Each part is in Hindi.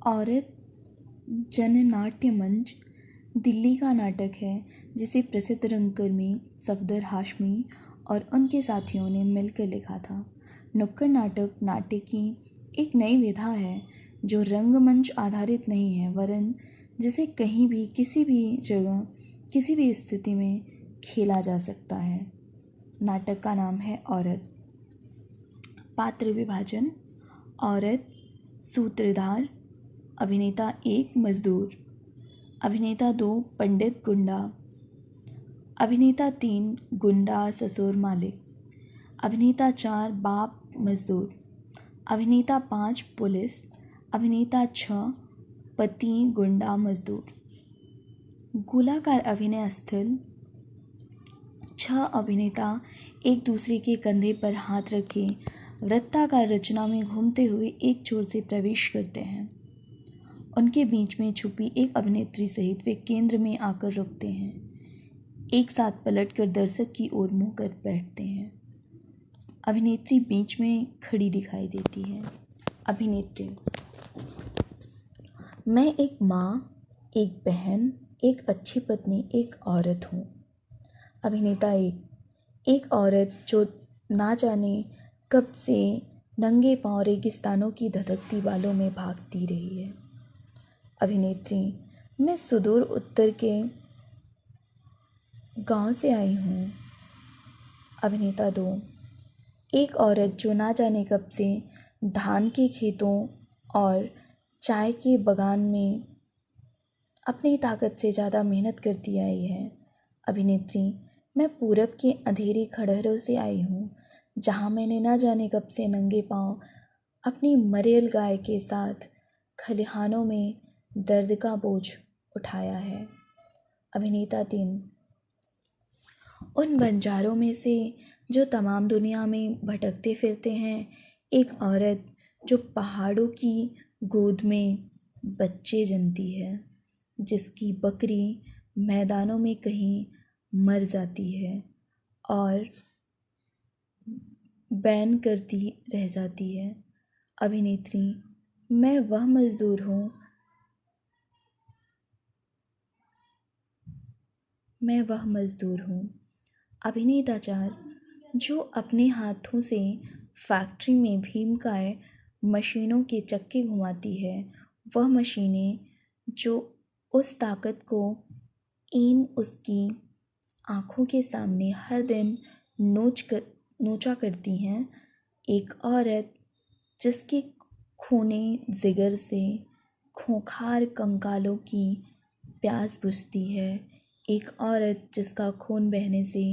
औरत जननाट्य मंच दिल्ली का नाटक है जिसे प्रसिद्ध रंगकर्मी सफदर हाशमी और उनके साथियों ने मिलकर लिखा था। नुक्कड़ नाटक नाट्य की एक नई विधा है जो रंगमंच आधारित नहीं है, वरन जिसे कहीं भी किसी भी जगह किसी भी स्थिति में खेला जा सकता है। नाटक का नाम है औरत। पात्र विभाजन: औरत, सूत्रधार, अभिनेता 1 मजदूर, अभिनेता 2 पंडित गुंडा, अभिनेता 3 गुंडा ससुर मालिक, अभिनेता 4 बाप मजदूर, अभिनेता 5 पुलिस, अभिनेता 6 पति गुंडा मजदूर। गोलाकार अभिनय स्थल: 6 अभिनेता एक दूसरे के कंधे पर हाथ रखे वृत्ताकार रचना में घूमते हुए एक छोर से प्रवेश करते हैं। उनके बीच में छुपी एक अभिनेत्री सहित वे केंद्र में आकर रुकते हैं। एक साथ पलटकर दर्शक की ओर मुंह कर बैठते हैं। अभिनेत्री बीच में खड़ी दिखाई देती है। अभिनेत्री: मैं एक माँ, एक बहन, एक अच्छी पत्नी, एक औरत हूँ। अभिनेता 1: एक औरत जो ना जाने कब से नंगे पांव रेगिस्तानों की धधकती बालों में भागती रही है। अभिनेत्री: मैं सुदूर उत्तर के गांव से आई हूँ। अभिनेता 2: एक औरत जो ना जाने कब से धान के खेतों और चाय के बागान में अपनी ताकत से ज़्यादा मेहनत करती आई है। अभिनेत्री: मैं पूरब के अंधेरे खंडहरों से आई हूँ, जहाँ मैंने ना जाने कब से नंगे पांव अपनी मरेल गाय के साथ खलिहानों में दर्द का बोझ उठाया है। अभिनेता 3: उन बंजारों में से जो तमाम दुनिया में भटकते फिरते हैं, एक औरत जो पहाड़ों की गोद में बच्चे जनती है, जिसकी बकरी मैदानों में कहीं मर जाती है और बैन करती रह जाती है। अभिनेत्री: मैं वह मजदूर हूँ अभिनेता 4: जो अपने हाथों से फैक्ट्री में भीमकाय मशीनों के चक्के घुमाती है, वह मशीनें जो उस ताकत को उसकी आँखों के सामने हर दिन नोचा करती हैं। एक औरत जिसके खूने जिगर से खूंखार कंकालों की प्यास बुझती है। एक औरत जिसका खून बहने से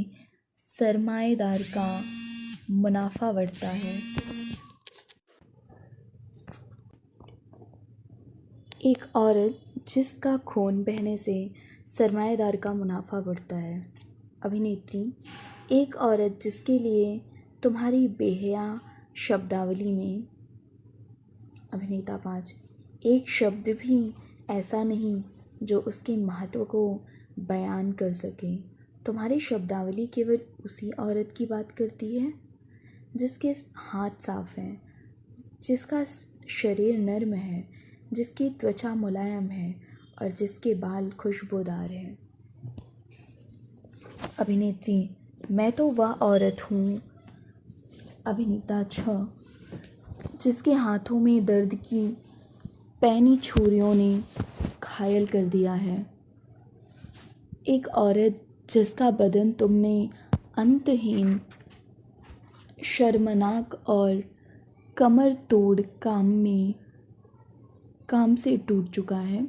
सरमाएदार का मुनाफा बढ़ता है। एक औरत जिसका खून बहने से सरमाएदार का मुनाफा बढ़ता है। अभिनेत्री: एक औरत जिसके लिए तुम्हारी बेहया शब्दावली में। अभिनेता 5: एक शब्द भी ऐसा नहीं जो उसके महत्व को बयान कर सके। तुम्हारी शब्दावली केवल उसी औरत की बात करती है जिसके हाथ साफ हैं, जिसका शरीर नर्म है, जिसकी त्वचा मुलायम है और जिसके बाल खुशबूदार हैं। अभिनेत्री: मैं तो वह औरत हूँ। अभिनेता 6: जिसके हाथों में दर्द की पैनी छुरियों ने घायल कर दिया है। एक औरत जिसका बदन तुमने अंतहीन, शर्मनाक और कमर तोड़ काम से टूट चुका है।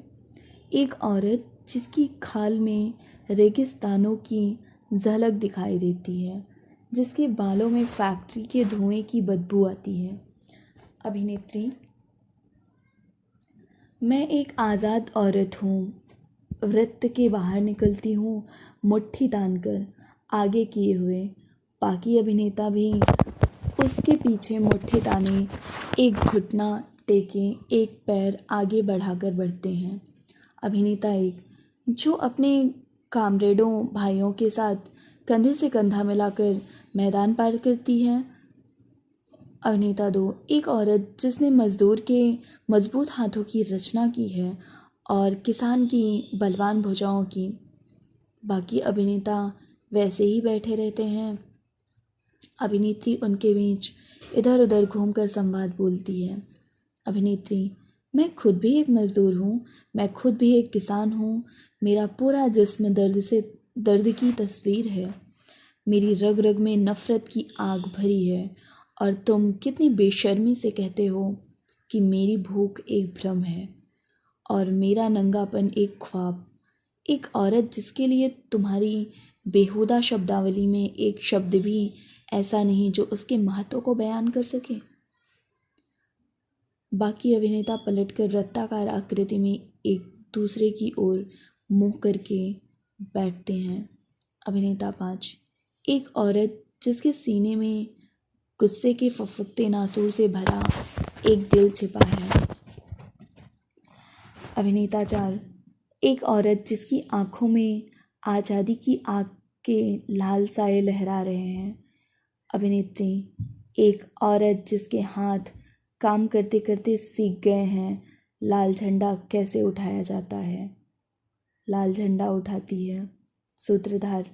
एक औरत जिसकी खाल में रेगिस्तानों की झलक दिखाई देती है, जिसके बालों में फैक्ट्री के धुएं की बदबू आती है। अभिनेत्री: मैं एक आज़ाद औरत हूँ। वृत्त के बाहर निकलती हूँ मुट्ठी तानकर आगे किए हुए। बाकी अभिनेता भी उसके पीछे मुट्ठी ताने एक घुटना टेके एक पैर आगे बढ़ाकर बढ़ते हैं। अभिनेता 1: जो अपने कामरेडों भाइयों के साथ कंधे से कंधा मिलाकर मैदान पार करती है। अभिनेता 2, एक औरत जिसने मजदूर के मजबूत हाथों की रचना की है और किसान की बलवान भुजाओं की। बाकी अभिनेता वैसे ही बैठे रहते हैं। अभिनेत्री उनके बीच इधर उधर घूमकर संवाद बोलती है। अभिनेत्री, मैं खुद भी एक मजदूर हूँ, मैं खुद भी एक किसान हूँ। मेरा पूरा जिस्म दर्द की तस्वीर है। मेरी रग रग में नफ़रत की आग भरी है और तुम कितनी बेशर्मी से कहते हो कि मेरी भूख एक भ्रम है और मेरा नंगापन एक ख्वाब। एक औरत जिसके लिए तुम्हारी बेहुदा शब्दावली में एक शब्द भी ऐसा नहीं जो उसके महत्व को बयान कर सके। बाकी अभिनेता पलटकर वृत्ताकार आकृति में एक दूसरे की ओर मुँह करके बैठते हैं। अभिनेता 5, एक औरत जिसके सीने में गुस्से के फफकते नासूर से भरा एक दिल छिपा है। अभिनेता 4, एक औरत जिसकी आँखों में आज़ादी की आग के लाल साए लहरा रहे हैं। अभिनेत्री, एक औरत जिसके हाथ काम करते करते सीख गए हैं लाल झंडा कैसे उठाया जाता है। लाल झंडा उठाती है। सूत्रधार,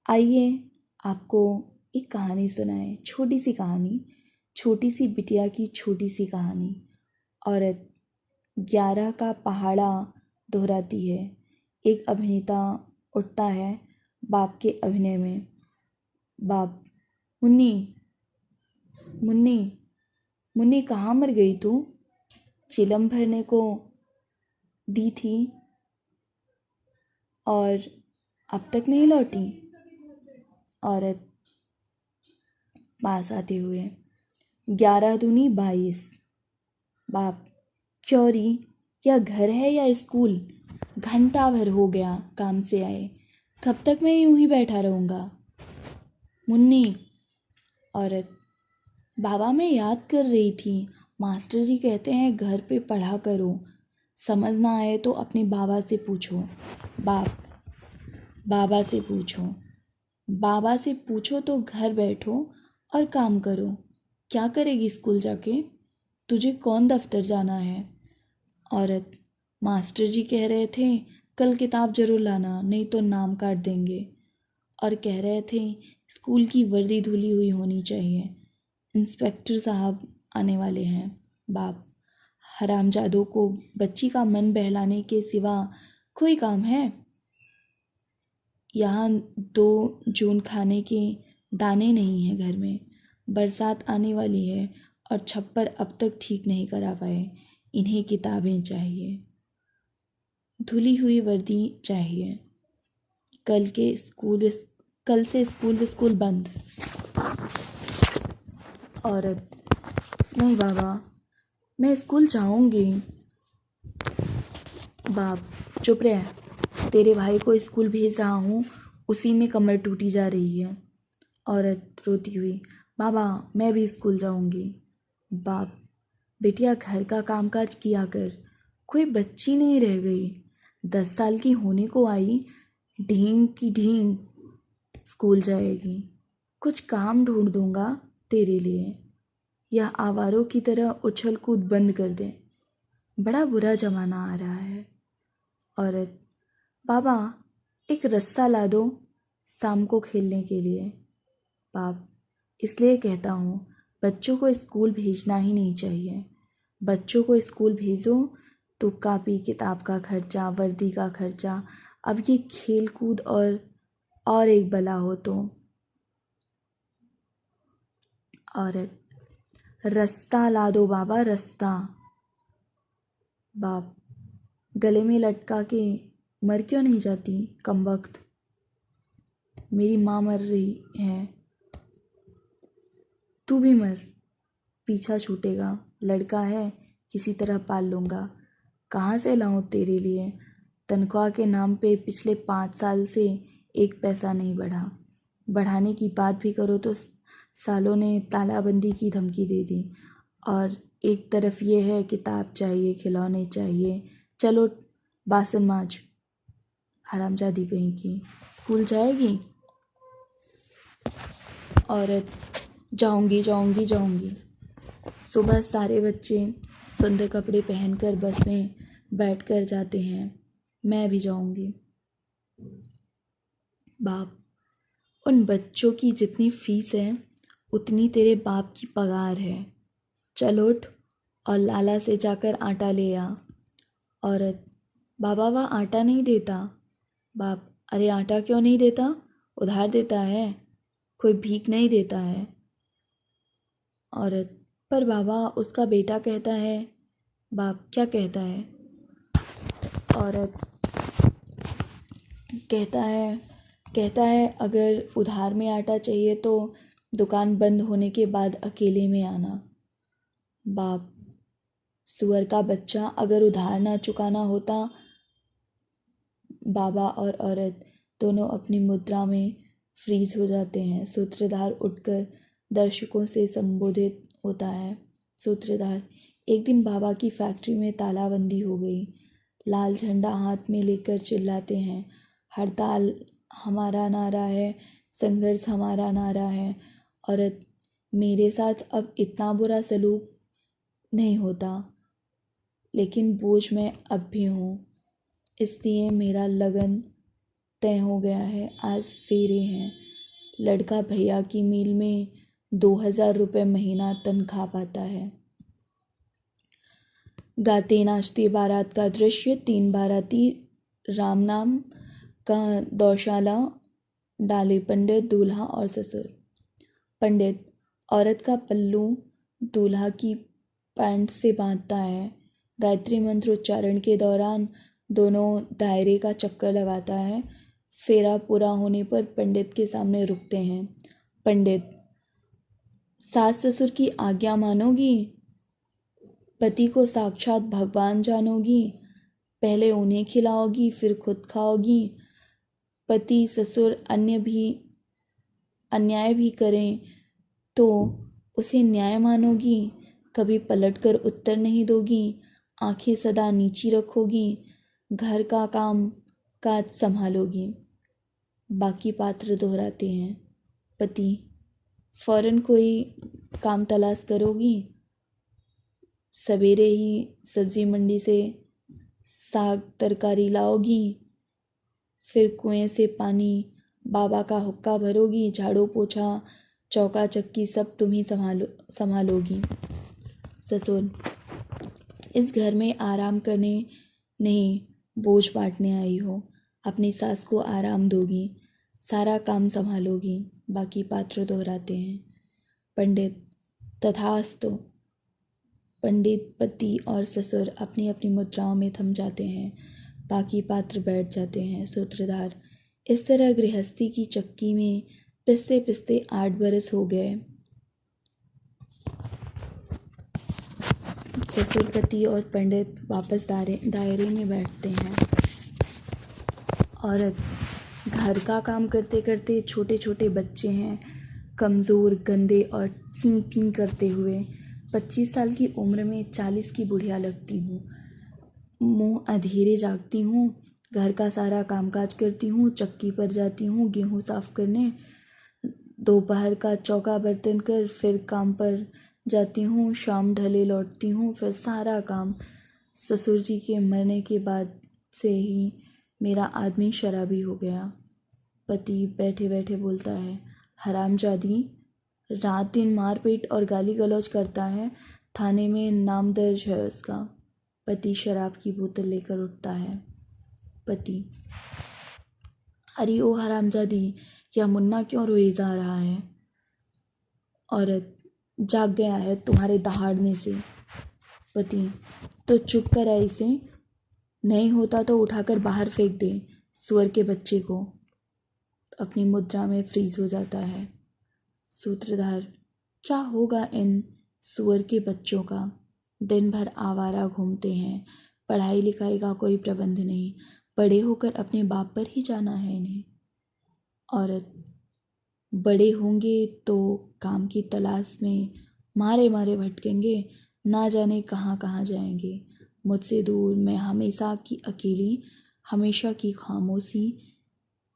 आइए आपको एक कहानी सुनाए, छोटी सी कहानी, छोटी सी बिटिया की छोटी सी कहानी। औरत 11 का पहाड़ा दोहराती है। एक अभिनेता उठता है बाप के अभिनय में। बाप, मुन्नी मुन्नी मुन्नी कहाँ मर गई तू? चिलम भरने को दी थी और अब तक नहीं लौटी। औरत पास आते हुए, 11 दूनी 22। बाप, क्योरी, यह घर है या स्कूल? घंटा भर हो गया काम से आए, कब तक मैं यूं ही बैठा रहूँगा? मुन्नी। औरत, बाबा मैं याद कर रही थी, मास्टर जी कहते हैं घर पे पढ़ा करो, समझ ना आए तो अपने बाबा से पूछो। बाप, बाबा से पूछो? बाबा से पूछो तो घर बैठो और काम करो। क्या करेगी स्कूल जाके? तुझे कौन दफ्तर जाना है? औरत, मास्टर जी कह रहे थे कल किताब जरूर लाना, नहीं तो नाम काट देंगे। और कह रहे थे स्कूल की वर्दी धुली हुई होनी चाहिए, इंस्पेक्टर साहब आने वाले हैं। बाप, हरामजादों को बच्ची का मन बहलाने के सिवा कोई काम है? यहाँ 2 जून खाने के दाने नहीं हैं घर में, बरसात आने वाली है और छप्पर अब तक ठीक नहीं करा पाए। इन्हें किताबें चाहिए, धुली हुई वर्दी चाहिए। कल से स्कूल बंद। औरत, नहीं बाबा, मैं स्कूल जाऊंगी। बाप, चुप रह, तेरे भाई को स्कूल भेज रहा हूँ, उसी में कमर टूटी जा रही है। औरत रोती हुई, बाबा मैं भी स्कूल जाऊंगी। बाप, बेटिया घर का कामकाज किया कर, कोई बच्ची नहीं रह गई, 10 साल की होने को आई, ढींग की ढींग स्कूल जाएगी। कुछ काम ढूंढ दूंगा तेरे लिए, यह आवारों की तरह उछल कूद बंद कर दे, बड़ा बुरा जमाना आ रहा है। औरत, बाबा एक रस्सा ला दो शाम को खेलने के लिए। बाप, इसलिए कहता हूँ बच्चों को स्कूल भेजना ही नहीं चाहिए। बच्चों को स्कूल भेजो तो कापी किताब का खर्चा, वर्दी का खर्चा, अब ये खेल कूद और एक बला हो तो। औरत, रस्ता ला दो बाबा, रस्ता। बाप, गले में लटका के मर क्यों नहीं जाती कमबख्त? मेरी माँ मर रही है, तू भी मर, पीछा छूटेगा, लड़का है किसी तरह पाल लूँगा। कहाँ से लाऊं तेरे लिए? तनख्वाह के नाम पे पिछले 5 साल से 1 पैसा नहीं बढ़ा, बढ़ाने की बात भी करो तो सालों ने तालाबंदी की धमकी दे दी। और एक तरफ ये है किताब चाहिए, खिलौने चाहिए, चलो बासन माज। हरामजादी कहीं की, स्कूल जाएगी? औरत, जाऊंगी जाऊंगी जाऊंगी। सुबह सारे बच्चे सुंदर कपड़े पहनकर बस में बैठकर जाते हैं। मैं भी जाऊंगी। बाप, उन बच्चों की जितनी फीस है उतनी तेरे बाप की पगार है। चल उठ और लाला से जाकर आटा ले आ। औरत, बाबा वह आटा नहीं देता। बाप, अरे आटा क्यों नहीं देता? उधार देता है, कोई भीख नहीं देता है। औरत, पर बाबा उसका बेटा कहता है। बाप, क्या कहता है? औरत, कहता है अगर उधार में आटा चाहिए तो दुकान बंद होने के बाद अकेले में आना। बाप, सुअर का बच्चा, अगर उधार ना चुकाना होता। बाबा और औरत दोनों अपनी मुद्रा में फ्रीज हो जाते हैं। सूत्रधार उठकर दर्शकों से संबोधित होता है। सूत्रधार, एक दिन बाबा की फैक्ट्री में तालाबंदी हो गई। लाल झंडा हाथ में लेकर चिल्लाते हैं, हड़ताल हमारा नारा है, संघर्ष हमारा नारा है। औरत, मेरे साथ अब इतना बुरा सलूक नहीं होता, लेकिन बोझ मैं अब भी हूँ, इसलिए मेरा लगन तय हो गया है। आज फेरे हैं। लड़का भैया की मिल में 2000 रुपये महीना तनख्वाह पाता है। गाते नाचते बारात का दृश्य। 3 बाराती राम नाम का गौशाला डाले पंडित, दूल्हा और ससुर। पंडित औरत का पल्लू दूल्हा की पैंट से बांधता है। गायत्री मंत्र उच्चारण के दौरान दोनों दायरे का चक्कर लगाता है। फेरा पूरा होने पर पंडित के सामने रुकते हैं। पंडित, सास ससुर की आज्ञा मानोगी? पति को साक्षात भगवान जानोगी? पहले उन्हें खिलाओगी फिर खुद खाओगी? पति ससुर अन्याय भी करें तो उसे न्याय मानोगी? कभी पलटकर उत्तर नहीं दोगी? आंखें सदा नीची रखोगी? घर का काम काज संभालोगी? बाकी पात्र दोहराते हैं। पति, फौरन कोई काम तलाश करोगी? सवेरे ही सब्जी मंडी से साग तरकारी लाओगी? फिर कुएं से पानी बाबा का हुक्का भरोगी? झाड़ू पोछा चौका चक्की सब तुम ही संभालोगी? ससुर, इस घर में आराम करने नहीं, बोझ बांटने आई हो। अपनी सास को आराम दोगी, सारा काम संभालोगी? बाकी पात्र दोहराते हैं। पंडित, तथास्तु। पंडित, पति और ससुर अपनी अपनी मुद्राओं में थम जाते हैं। बाकी पात्र बैठ जाते हैं। सूत्रधार, इस तरह गृहस्थी की चक्की में पिसते पिसते 8 बरस हो गए। ससुर, पति और पंडित वापस दायरे में बैठते हैं। औरत, घर का काम करते करते छोटे छोटे बच्चे हैं, कमज़ोर, गंदे और चीं पीं करते हुए। 25 साल की उम्र में 40 की बुढ़िया लगती हूँ। मुँह अधीरे जागती हूँ, घर का सारा कामकाज करती हूँ, चक्की पर जाती हूँ गेहूँ साफ करने, दोपहर का चौका बर्तन कर फिर काम पर जाती हूँ, शाम ढले लौटती हूँ, फिर सारा काम। ससुर जी के मरने के बाद से ही मेरा आदमी शराबी हो गया। पति बैठे बैठे बोलता है, हरामजादी, रात दिन मारपीट और गाली गलौज करता है, थाने में नाम दर्ज है उसका। पति शराब की बोतल लेकर उठता है। पति, अरे ओ हरामजादी, यह मुन्ना क्यों रोए जा रहा है? औरत, जाग गया है तुम्हारे दहाड़ने से। पति, तो चुप कर इसे, नहीं होता तो उठाकर बाहर फेंक दे, सुअर के बच्चे को। अपनी मुद्रा में फ्रीज हो जाता है। सूत्रधार, क्या होगा इन सुअर के बच्चों का? दिन भर आवारा घूमते हैं, पढ़ाई लिखाई का कोई प्रबंध नहीं, बड़े होकर अपने बाप पर ही जाना है इन्हें। औरत, बड़े होंगे तो काम की तलाश में मारे मारे भटकेंगे, ना जाने कहाँ कहाँ जाएंगे। मुझसे दूर मैं हमेशा की अकेली, हमेशा की खामोशी,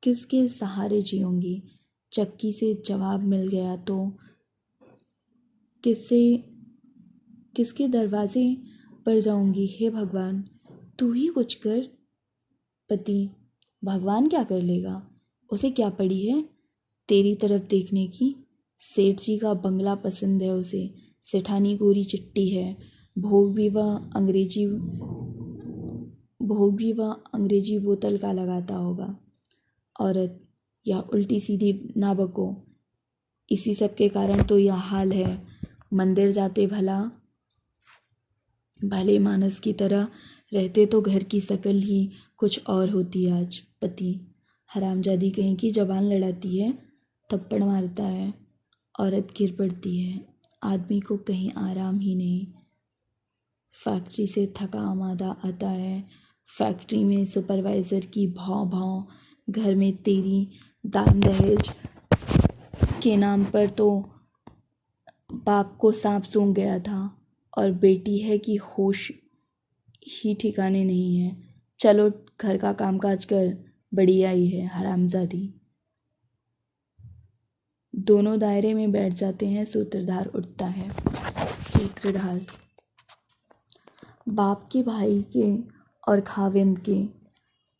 किसके सहारे जीऊँगी? चक्की से जवाब मिल गया तो किससे किसके दरवाजे पर जाऊंगी? हे भगवान, तू ही कुछ कर। पति: भगवान क्या कर लेगा? उसे क्या पड़ी है तेरी तरफ देखने की? सेठ जी का बंगला पसंद है उसे, सेठानी गोरी चिट्टी है, भोग भी वह अंग्रेजी बोतल का लगाता होगा। औरत: या उल्टी सीधी ना बको, इसी सब के कारण तो यह हाल है। मंदिर जाते भले मानस की तरह रहते तो घर की शकल ही कुछ और होती आज। पति: हरामजादी कहीं की जबान लड़ाती है, थप्पड़ मारता है। औरत गिर पड़ती है। आदमी को कहीं आराम ही नहीं। फैक्ट्री से थका आमादा आता है, फैक्ट्री में सुपरवाइज़र की भौं भौं, घर में तेरी दान दहेज के नाम पर तो बाप को सांप सूंघ गया था, और बेटी है कि होश ही ठिकाने नहीं है। चलो घर का कामकाज कर, बढ़िया ही है हरामजादी। दोनों दायरे में बैठ जाते हैं। सूत्रधार उठता है। सूत्रधार: बाप के, भाई के और खाविंद के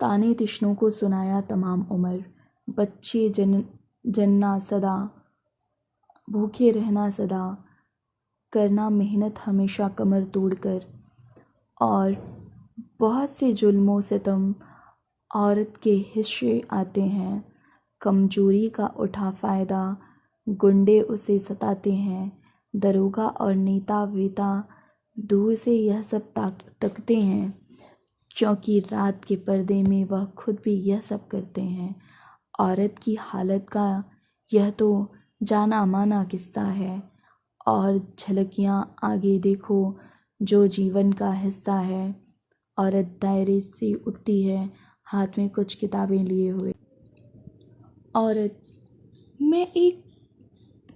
ताने तिश्नों को सुनाया तमाम उम्र। बच्चे जनना सदा, भूखे रहना सदा, करना मेहनत हमेशा कमर तोड़कर, और बहुत से जुल्मों सितम औरत के हिस्से आते हैं। कमजोरी का उठा फ़ायदा गुंडे उसे सताते हैं। दरोगा और नेता वेता दूर से यह सब तकते हैं, क्योंकि रात के पर्दे में वह खुद भी यह सब करते हैं। औरत की हालत का यह तो जाना माना किस्सा है, और झलकियाँ आगे देखो जो जीवन का हिस्सा है। औरत दायरे से उठती है, हाथ में कुछ किताबें लिए हुए। औरत: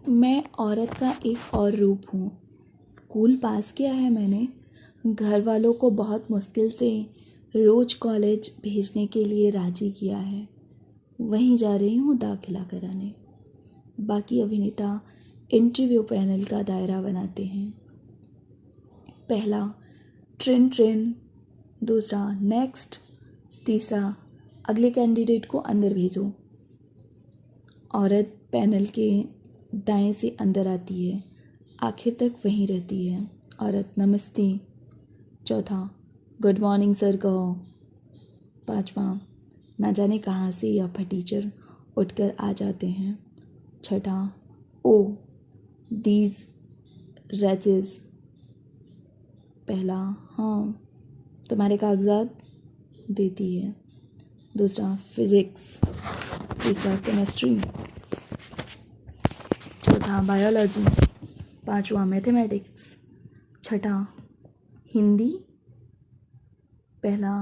मैं औरत का एक और रूप हूँ। स्कूल पास किया है मैंने, घर वालों को बहुत मुश्किल से रोज़ कॉलेज भेजने के लिए राजी किया है। वहीं जा रही हूँ दाखिला कराने। बाकी अभिनेता इंटरव्यू पैनल का दायरा बनाते हैं। पहला: ट्रेन। दूसरा: नेक्स्ट। तीसरा: अगले कैंडिडेट को अंदर भेजो। औरत पैनल के दाएं से अंदर आती है, आखिर तक वहीं रहती है। औरत: नमस्ते। चौथा: गुड मॉर्निंग सर कहो। पांचवा: ना जाने कहाँ से यह फटीचर उठकर आ जाते हैं। छठा: ओ दीज रैचेस। पहला: हाँ, तुम्हारे कागजात। देती है। दूसरा: फिजिक्स। तीसरा: केमिस्ट्री। चौथा: बायोलॉजी। पांचवा: मैथमेटिक्स। छठा: हिंदी। पहला: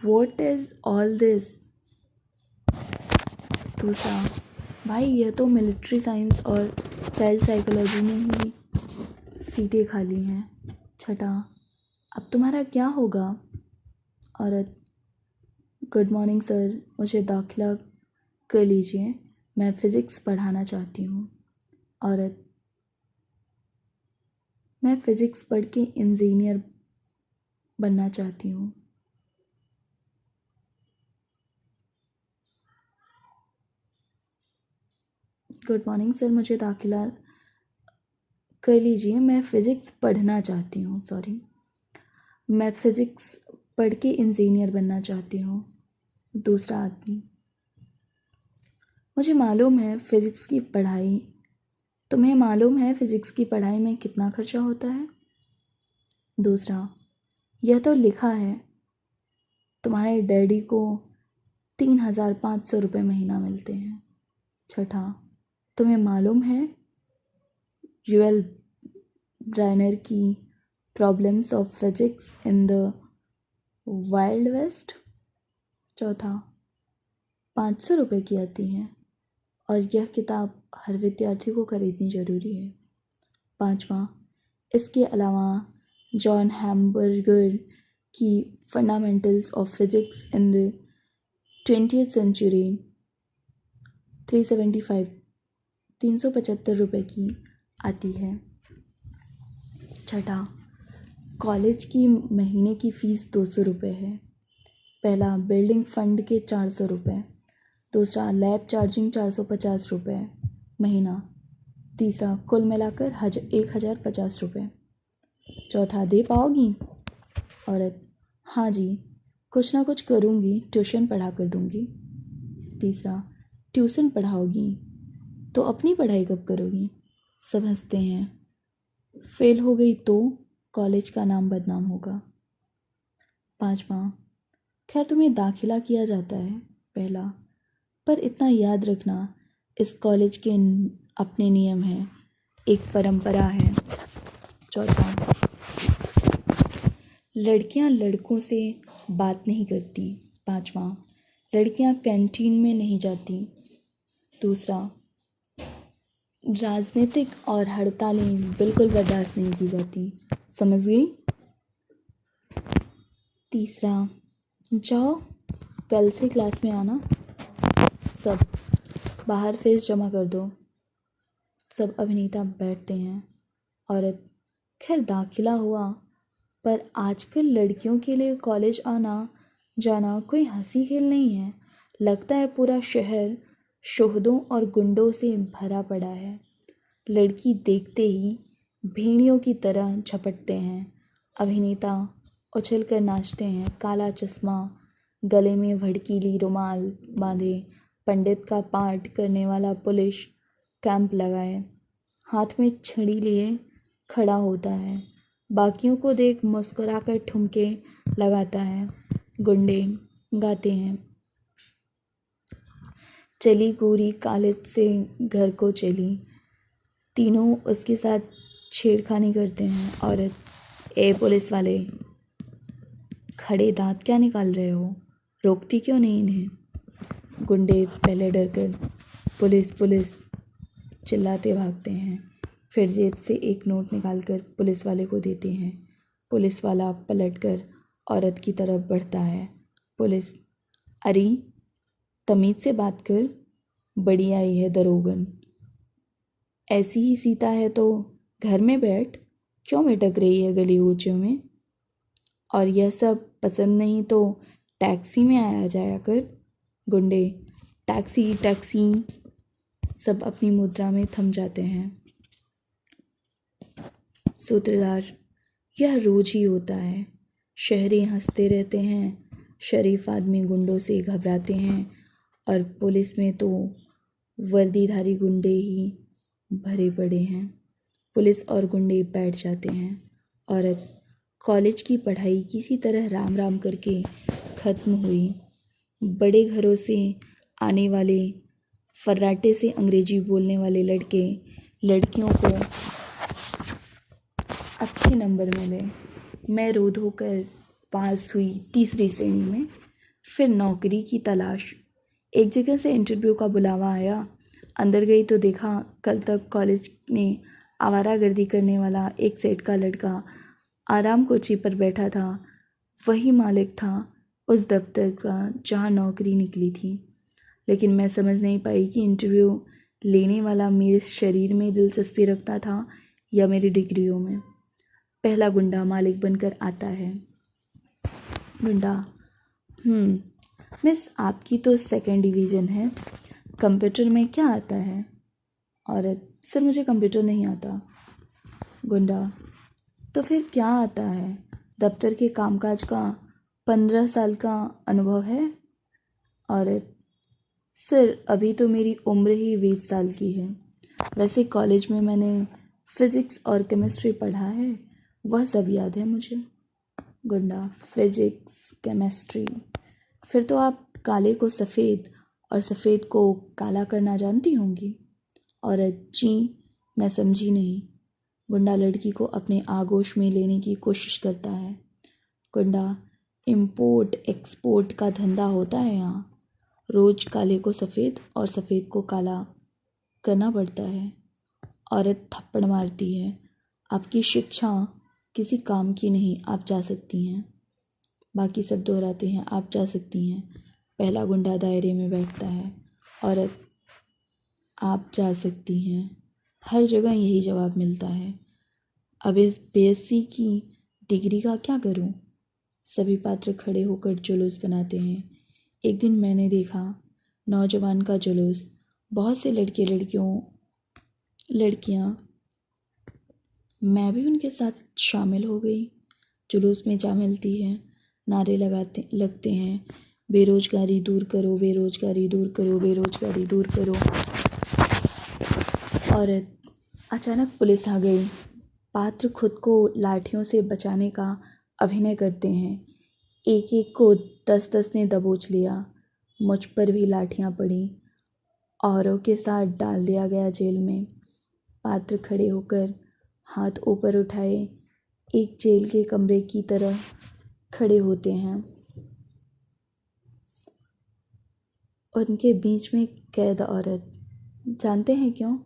व्हाट इज़ ऑल दिस। दूसरा: भाई यह तो मिलिट्री साइंस और चाइल्ड साइकोलॉजी में ही सीटें खाली हैं। छठा: अब तुम्हारा क्या होगा? औरत: गुड मॉर्निंग सर, मुझे दाखिला कर लीजिए, मैं फ़िज़िक्स पढ़ाना चाहती हूँ। औरत: मैं फ़िज़िक्स पढ़ के इंजीनियर बनना चाहती हूँ। गुड मॉर्निंग सर, मुझे दाखिला कर लीजिए, मैं फ़िज़िक्स पढ़ना चाहती हूँ। मैं फ़िज़िक्स पढ़ के इंजीनियर बनना चाहती हूँ। दूसरा आदमी: मुझे मालूम है फ़िज़िक्स की पढ़ाई तुम्हें मालूम है फ़िज़िक्स की पढ़ाई में कितना खर्चा होता है? दूसरा: यह तो लिखा है, तुम्हारे डैडी को 3,500 रुपये महीना मिलते हैं। छठा: तुम्हें मालूम है यूएल ब्रायनर की problems of physics in the wild west? चौथा: 500 रुपये की आती है, और यह किताब हर विद्यार्थी को खरीदनी ज़रूरी है। पांचवा: इसके अलावा जॉन हैम्बर्गर की fundamentals of physics in the 20th century 375 रुपये की आती है। छठा, कॉलेज की महीने की फ़ीस 200 रुपये है। पहला, बिल्डिंग फ़ंड के 400 रुपये। दूसरा, लैब चार्जिंग 450 रुपये महीना। तीसरा, कुल मिलाकर 1050 रुपये। चौथा, दे पाओगी? औरत, हाँ जी, कुछ ना कुछ करूँगी, ट्यूशन पढ़ा कर दूँगी। तीसरा, ट्यूशन पढ़ाओगी तो अपनी पढ़ाई कब करोगी? सब हंसते हैं। फेल हो गई तो कॉलेज का नाम बदनाम होगा। पांचवा, खैर तुम्हें दाखिला किया जाता है। पहला, पर इतना याद रखना, इस कॉलेज के अपने नियम हैं, एक परंपरा है। चौथा, लड़कियां लड़कों से बात नहीं करती। पांचवा, लड़कियां कैंटीन में नहीं जाती। दूसरा, राजनीतिक और हड़तालें बिल्कुल बर्दाश्त नहीं की जाती। समझ गई? तीसरा, जाओ कल से क्लास में आना। सब बाहर फीस जमा कर दो। सब अभिनेता बैठते हैं। औरत, खैर दाखिला हुआ, पर आजकल लड़कियों के लिए कॉलेज आना जाना कोई हंसी खेल नहीं है। लगता है पूरा शहर शोहदों और गुंडों से भरा पड़ा है। लड़की देखते ही भेड़ियों की तरह झपटते हैं। अभिनेता उछल कर नाचते हैं। काला चश्मा, गले में भड़कीली रुमाल बांधे पंडित का पाठ करने वाला पुलिस कैंप लगाए हाथ में छड़ी लिए खड़ा होता है। बाकियों को देख मुस्कुराकर ठुमके लगाता है। गुंडे गाते हैं, चली गोरी कॉलेज से घर को चली। तीनों उसके साथ छेड़खानी करते हैं। औरत, ए पुलिस वाले, खड़े दांत क्या निकाल रहे हो? रोकती क्यों नहीं इन्हें? गुंडे पहले डर कर पुलिस पुलिस चिल्लाते भागते हैं। फिर जेब से एक नोट निकालकर पुलिस वाले को देते हैं। पुलिस वाला पलटकर औरत की तरफ बढ़ता है। पुलिस, अरे तमीज़ से बात कर, बड़ी आई है दरोगन। ऐसी ही सीता है तो घर में बैठ, क्यों भटक रही है गली ऊँचे में? और यह सब पसंद नहीं तो टैक्सी में आया जाया कर। गुंडे, टैक्सी टैक्सी। सब अपनी मुद्रा में थम जाते हैं। सूत्रधार, यह रोज ही होता है। शहरी हंसते रहते हैं, शरीफ आदमी गुंडों से घबराते हैं और पुलिस में तो वर्दीधारी गुंडे ही भरे पड़े हैं। पुलिस और गुंडे बैठ जाते हैं। औरत, कॉलेज की पढ़ाई किसी तरह राम राम करके ख़त्म हुई। बड़े घरों से आने वाले फर्राटे से अंग्रेजी बोलने वाले लड़के लड़कियों को अच्छे नंबर मिले। मैं रो धो कर पास हुई तीसरी श्रेणी में। फिर नौकरी की तलाश। एक जगह से इंटरव्यू का बुलावा आया। अंदर गई तो देखा कल तक कॉलेज में आवारागर्दी करने वाला एक सेठ का लड़का आराम कुर्सी पर बैठा था। वही मालिक था उस दफ्तर का जहाँ नौकरी निकली थी। लेकिन मैं समझ नहीं पाई कि इंटरव्यू लेने वाला मेरे शरीर में दिलचस्पी रखता था या मेरी डिग्रियों में। पहला गुंडा मालिक बनकर आता है। गुंडा, मिस आपकी तो सेकंड डिवीज़न है, कंप्यूटर में क्या आता है? औरत, सर मुझे कंप्यूटर नहीं आता। गुंडा, तो फिर क्या आता है? दफ्तर के कामकाज का 15 साल का अनुभव है। औरत, सर अभी तो मेरी उम्र ही 20 साल की है। वैसे कॉलेज में मैंने फिज़िक्स और केमिस्ट्री पढ़ा है, वह सब याद है मुझे। गुंडा, फिज़िक्स केमिस्ट्री, फिर तो आप काले को सफ़ेद और सफ़ेद को काला करना जानती होंगी। औरत, जी मैं समझी नहीं। गुंडा लड़की को अपने आगोश में लेने की कोशिश करता है। गुंडा, इम्पोर्ट एक्सपोर्ट का धंधा होता है यहाँ। रोज़ काले को सफ़ेद और सफ़ेद को काला करना पड़ता है। औरत थप्पड़ मारती है, आपकी शिक्षा किसी काम की नहीं, आप जा सकती हैं। बाकी सब दोहराते हैं, आप जा सकती हैं। पहला गुंडा दायरे में बैठता है। औरत, आप जा सकती हैं। हर जगह यही जवाब मिलता है। अब इस बीएससी की डिग्री का क्या करूं? सभी पात्र खड़े होकर जुलूस बनाते हैं। एक दिन मैंने देखा नौजवान का जुलूस। बहुत से लड़कियां, मैं भी उनके साथ शामिल हो गई। जुलूस में जा मिलती है, नारे लगते हैं, बेरोजगारी दूर करो, बेरोजगारी दूर करो, बेरोजगारी दूर करो। औरत, अचानक पुलिस आ गई। पात्र खुद को लाठियों से बचाने का अभिनय करते हैं। एक एक को 10-10 ने दबोच लिया। मुझ पर भी लाठियां पड़ी। औरों के साथ डाल दिया गया जेल में। पात्र खड़े होकर हाथ ऊपर उठाए एक जेल के कमरे की तरह खड़े होते हैं। उनके बीच में कैद औरत। जानते हैं क्यों?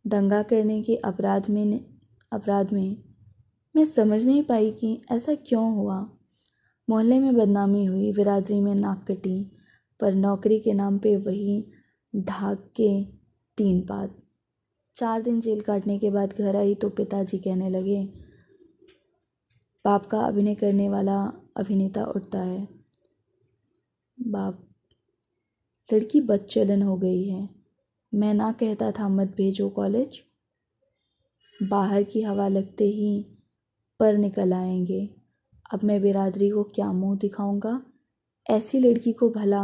दंगा करने के अपराध में मैं समझ नहीं पाई कि ऐसा क्यों हुआ। मोहल्ले में बदनामी हुई, बिरादरी में नाक कटी, पर नौकरी के नाम पे वही ढाक के 3 बात। 4 दिन जेल काटने के बाद घर आई तो पिताजी कहने लगे, बाप का अभिनय करने वाला अभिनेता उठता है। बाप, लड़की बदचलन हो गई है। मैं ना कहता था मत भेजो कॉलेज। बाहर की हवा लगते ही पर निकल आएंगे। अब मैं बिरादरी को क्या मुंह दिखाऊंगा? ऐसी लड़की को भला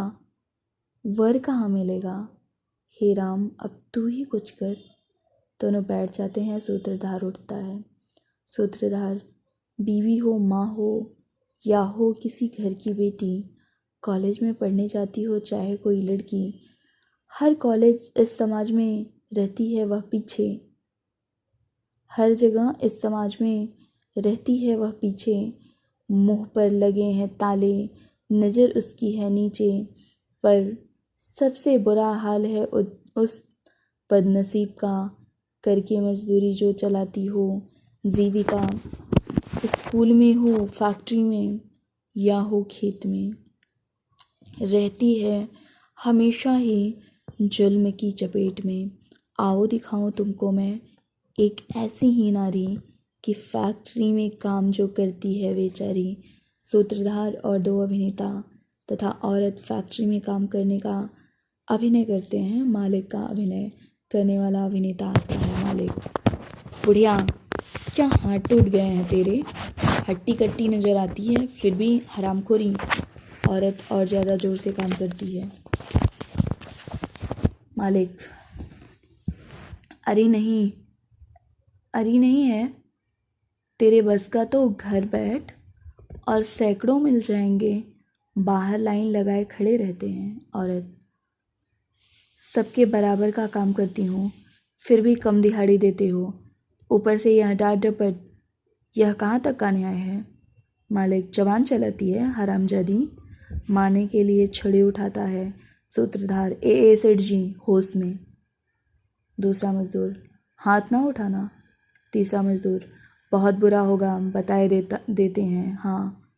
वर कहाँ मिलेगा? हे राम, अब तू ही कुछ कर। दोनों बैठ जाते हैं। सूत्रधार उठता है। सूत्रधार, बीवी हो, माँ हो या हो किसी घर की बेटी, कॉलेज में पढ़ने जाती हो चाहे कोई लड़की, हर कॉलेज इस समाज में रहती है वह पीछे। हर जगह इस समाज में रहती है वह पीछे। मुंह पर लगे हैं ताले, नज़र उसकी है नीचे, पर सबसे बुरा हाल है उस बदनसीब का, करके मजदूरी जो चलाती हो जीविका। स्कूल में हो, फैक्ट्री में या हो खेत में, रहती है हमेशा ही जुल्म की चपेट में। आओ दिखाऊं तुमको मैं एक ऐसी ही नारी कि फैक्ट्री में काम जो करती है बेचारी। सूत्रधार और 2 अभिनेता तथा औरत फैक्ट्री में काम करने का अभिनय करते हैं। मालिक का अभिनय करने वाला अभिनेता आता है। मालिक, बुढ़िया, क्या हाथ टूट गए हैं तेरे? हट्टी कट्टी नज़र आती है फिर भी हरामखोरी। औरत और ज़्यादा ज़ोर से काम करती है। मालिक, अरे नहीं है तेरे बस का तो घर बैठ और सैकड़ों मिल जाएंगे। बाहर लाइन लगाए खड़े रहते हैं। औरत, सबके बराबर का काम करती हूँ फिर भी कम दिहाड़ी देते हो, ऊपर से यह डांट डपट, यह कहाँ तक का न्याय है? मालिक, जवान चलाती है हरामजादी। मारने के लिए छड़ी उठाता है। सूत्रधार, ए सेठ जी, होश में। दूसरा मजदूर, हाथ ना उठाना। तीसरा मजदूर, बहुत बुरा होगा, बताए देते हैं। हाँ।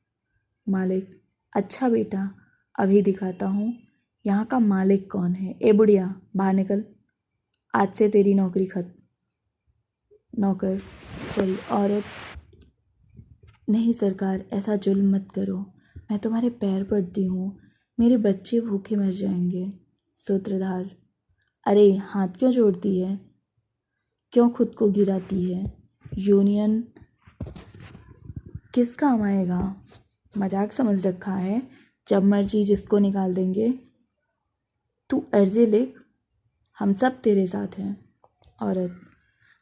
मालिक, अच्छा बेटा, अभी दिखाता हूँ यहाँ का मालिक कौन है। ए बुढ़िया, बाहर निकल, आज से तेरी नौकरी औरत, नहीं सरकार, ऐसा जुल्म मत करो, मैं तुम्हारे पैर पड़ती हूँ, मेरे बच्चे भूखे मर जाएंगे। सूत्रधार, अरे हाथ क्यों जोड़ती है? क्यों खुद को गिराती है? यूनियन किस काम आएगा? मजाक समझ रखा है, जब मर्जी जिसको निकाल देंगे। तू अर्जी लिख, हम सब तेरे साथ हैं। औरत,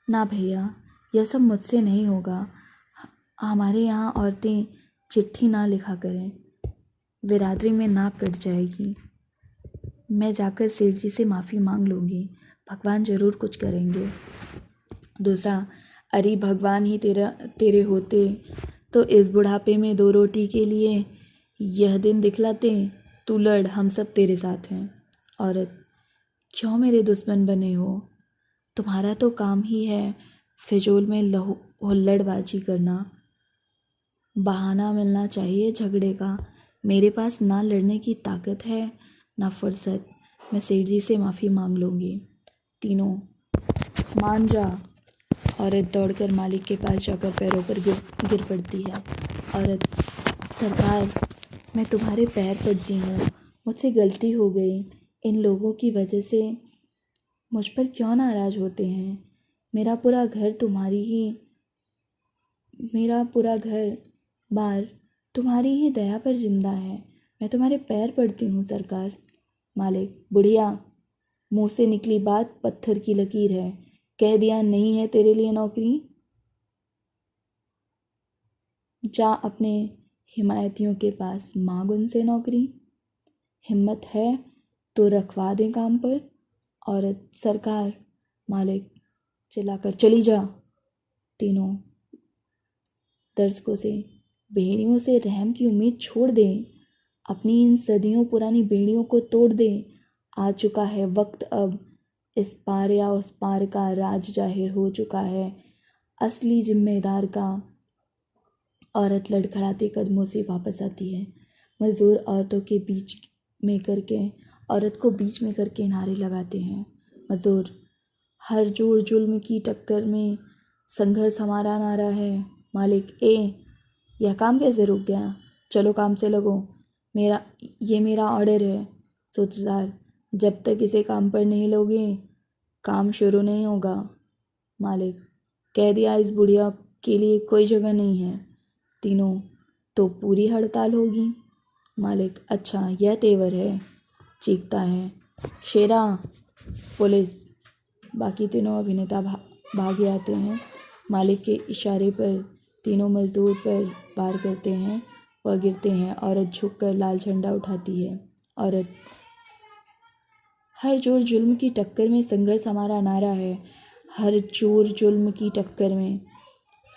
ना भैया, यह सब मुझसे नहीं होगा। हमारे यहाँ औरतें चिट्ठी ना लिखा करें, बिरादरी में नाक कट जाएगी। मैं जाकर सेठ जी से माफ़ी मांग लूँगी, भगवान ज़रूर कुछ करेंगे। दूसरा, अरे भगवान ही तेरे होते तो इस बुढ़ापे में 2 रोटी के लिए यह दिन दिखलाते। तू लड़, हम सब तेरे साथ हैं। औरत, क्यों मेरे दुश्मन बने हो? तुम्हारा तो काम ही है फिजूल में हुल्लड़बाजी करना। बहाना मिलना चाहिए झगड़े का। मेरे पास ना लड़ने की ताकत है ना फुर्सत। मैं सेठ जी से माफ़ी मांग लूँगी। तीनों, मान जा, औरत दौड़कर मालिक के पास जाकर पैरों पर गिर पड़ती है। औरत, सरकार, मैं तुम्हारे पैर पड़ती हूँ, मुझसे गलती हो गई। इन लोगों की वजह से मुझ पर क्यों नाराज़ होते हैं? मेरा पूरा घर बार तुम्हारी ही दया पर जिंदा है। मैं तुम्हारे पैर पड़ती हूँ सरकार। मालिक, बुढ़िया, मुंह से निकली बात पत्थर की लकीर है। कह दिया नहीं है तेरे लिए नौकरी। जा अपने हिमायतियों के पास मांग उनसे नौकरी। हिम्मत है तो रखवा दें काम पर। औरत, सरकार। मालिक चिल्लाकर, चली जा। तीनों दर्शकों से, बेड़ियों से रहम की उम्मीद छोड़ दें। अपनी इन सदियों पुरानी बेड़ियों को तोड़ दें। आ चुका है वक्त, अब इस पार या उस पार का राज जाहिर हो चुका है, असली जिम्मेदार का। औरत लड़खड़ाते कदमों से वापस आती है। मजदूर औरत को बीच में करके नारे लगाते हैं। मजदूर, हर जोर जुल्म की टक्कर में संघर्ष हमारा नारा है। मालिक, यह काम कैसे रुक गया? चलो काम से लगो, मेरा ऑर्डर है। सूत्रधार, जब तक इसे काम पर नहीं लोगे काम शुरू नहीं होगा। मालिक, कह दिया इस बुढ़िया के लिए कोई जगह नहीं है। तीनों, तो पूरी हड़ताल होगी। मालिक, अच्छा यह तेवर है। चीखता है, शेरा, पुलिस। बाकी तीनों अभिनेता भागे आते हैं। मालिक के इशारे पर तीनों मजदूर पर वार करते हैं। वह गिरते हैं। औरत झुककर लाल झंडा उठाती है। औरत, हर जोर जुल्म की टक्कर में संघर्ष हमारा नारा है। हर जोर जुल्म की टक्कर में।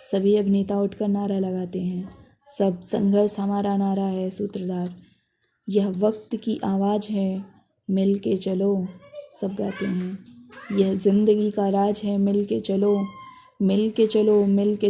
सभी अभिनेता उठकर नारा लगाते हैं। सब संघर्ष हमारा नारा है। सूत्रधार, यह वक्त की आवाज़ है, मिल के चलो। सब गाते हैं, यह जिंदगी का राज है, मिल के चलो, मिल के चलो, मिल के